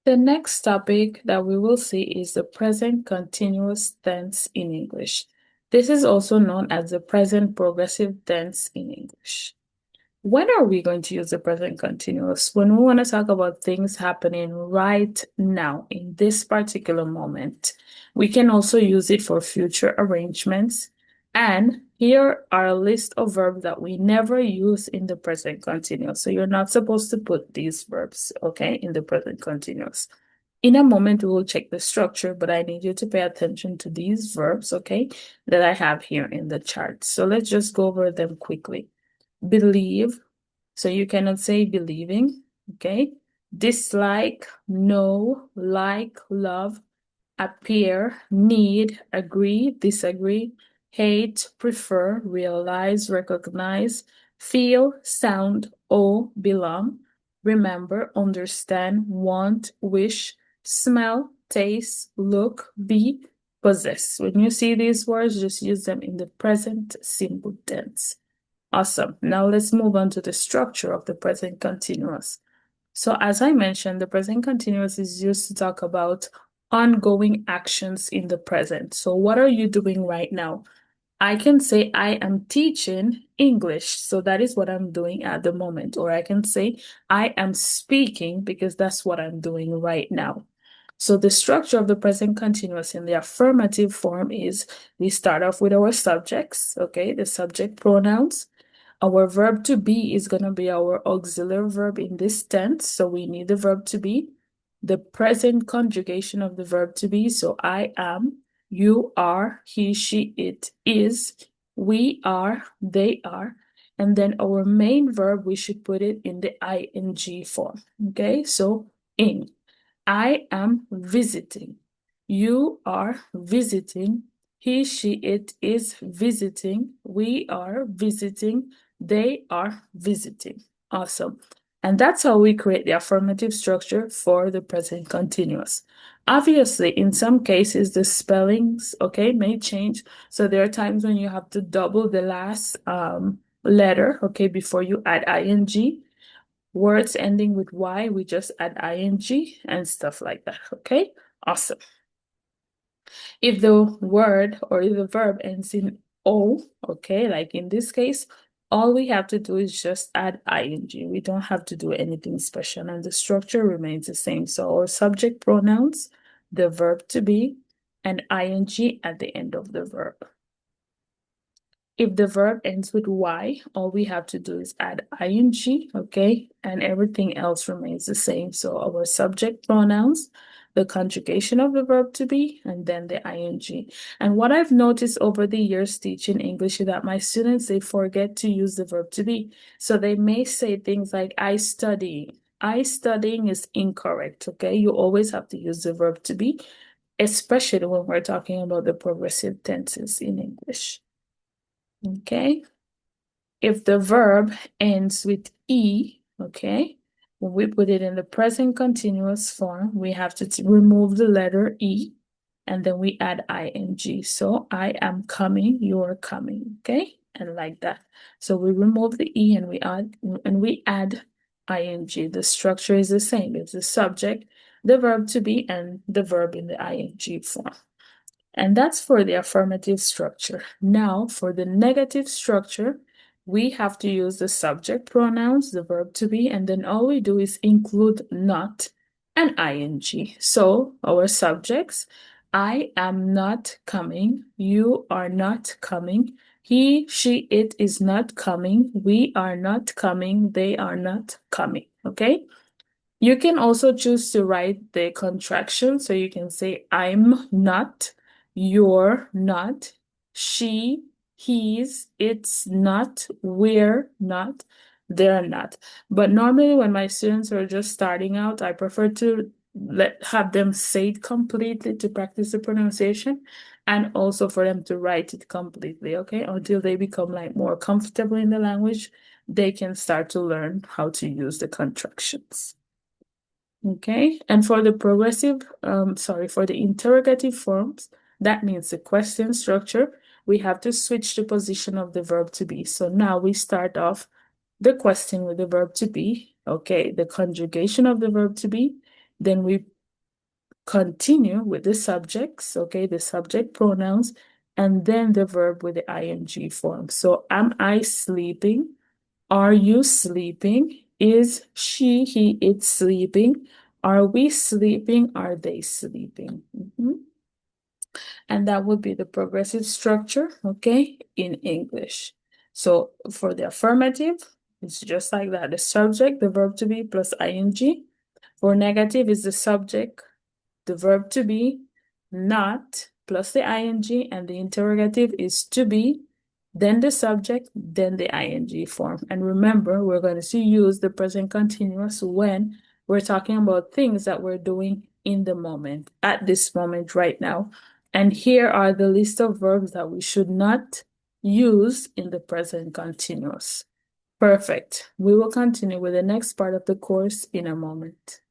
The next topic that we will see is the present continuous tense in English. This is also known as the present progressive tense in English. When are we going to use the present continuous? When we want to talk about things happening right now in this particular moment. We can also use it for future arrangements. And here are a list of verbs that we never use in the present continuous. So you're not supposed to put these verbs, okay, in the present continuous. In a moment, we will check the structure, but I need you to pay attention to these verbs, okay, that I have here in the chart. So let's just go over them quickly. Believe, so you cannot say believing, okay? Dislike, know, like, love, appear, need, agree, disagree, hate, prefer, realize, recognize, feel, sound, owe, belong, remember, understand, want, wish, smell, taste, look, be, possess. When you see these words, just use them in the present simple tense. Awesome. Now let's move on to the structure of the present continuous. So as I mentioned, the present continuous is used to talk about ongoing actions in the present. So what are you doing right now? I can say I am teaching English. So that is what I'm doing at the moment. Or I can say I am speaking because that's what I'm doing right now. So the structure of the present continuous in the affirmative form is we start off with our subjects, okay, the subject pronouns. Our verb to be is going to be our auxiliary verb in this tense. So we need the verb to be, the present conjugation of the verb to be. So I am, you are, he, she, it is, we are, they are. And then our main verb, we should put it in the ing form. Okay, so in. I am visiting. You are visiting. He, she, it is visiting. We are visiting. They are visiting. Awesome. And that's how we create the affirmative structure for the present continuous. Obviously, in some cases, the spellings, okay, may change. So there are times when you have to double the last letter, okay, before you add ing. Words ending with Y, we just add ing and stuff like that, okay? Awesome. If the word or if the verb ends in O, okay, like in this case, all we have to do is just add ing. We don't have to do anything special, and the structure remains the same. So our subject pronouns, the verb to be, and ing at the end of the verb. If the verb ends with Y, all we have to do is add ing, okay? And everything else remains the same. So our subject pronouns, the conjugation of the verb to be, and then the ing. And what I've noticed over the years teaching English is that my students, they forget to use the verb to be. So they may say things like, I study. I studying is incorrect, okay? You always have to use the verb to be, especially when we're talking about the progressive tenses in English. Okay. If the verb ends with E, okay, when we put it in the present continuous form, we have to remove the letter E and then we add ing. So I am coming, you're coming, okay? And like that. So we remove the E and we add ing. The structure is the same. It's the subject, the verb to be, and the verb in the ing form. And that's for the affirmative structure. Now, for the negative structure, we have to use the subject pronouns, the verb to be, and then all we do is include not and ing. So, our subjects, I am not coming, you are not coming, he, she, it is not coming, we are not coming, they are not coming. Okay? You can also choose to write the contraction. So you can say, I'm not, you're not, she, he's, it's not, we're not, they're not. But normally when my students are just starting out, I prefer to have them say it completely to practice the pronunciation and also for them to write it completely, okay? Until they become like more comfortable in the language, they can start to learn how to use the contractions. Okay, and for the for the interrogative forms, that means the question structure, we have to switch the position of the verb to be. So now we start off the question with the verb to be, okay, the conjugation of the verb to be, then we continue with the subjects, okay, the subject pronouns, and then the verb with the ing form. So, am I sleeping? Are you sleeping? Is she, he, it sleeping? Are we sleeping? Are they sleeping? And that would be the progressive structure, okay, in English. So for the affirmative, it's just like that. The subject, the verb to be plus ing. For negative is the subject, the verb to be, not, plus the ing, and the interrogative is to be, then the subject, then the ing form. And remember, we're going to use the present continuous when we're talking about things that we're doing in the moment, at this moment right now. And here are the list of verbs that we should not use in the present continuous. Perfect. We will continue with the next part of the course in a moment.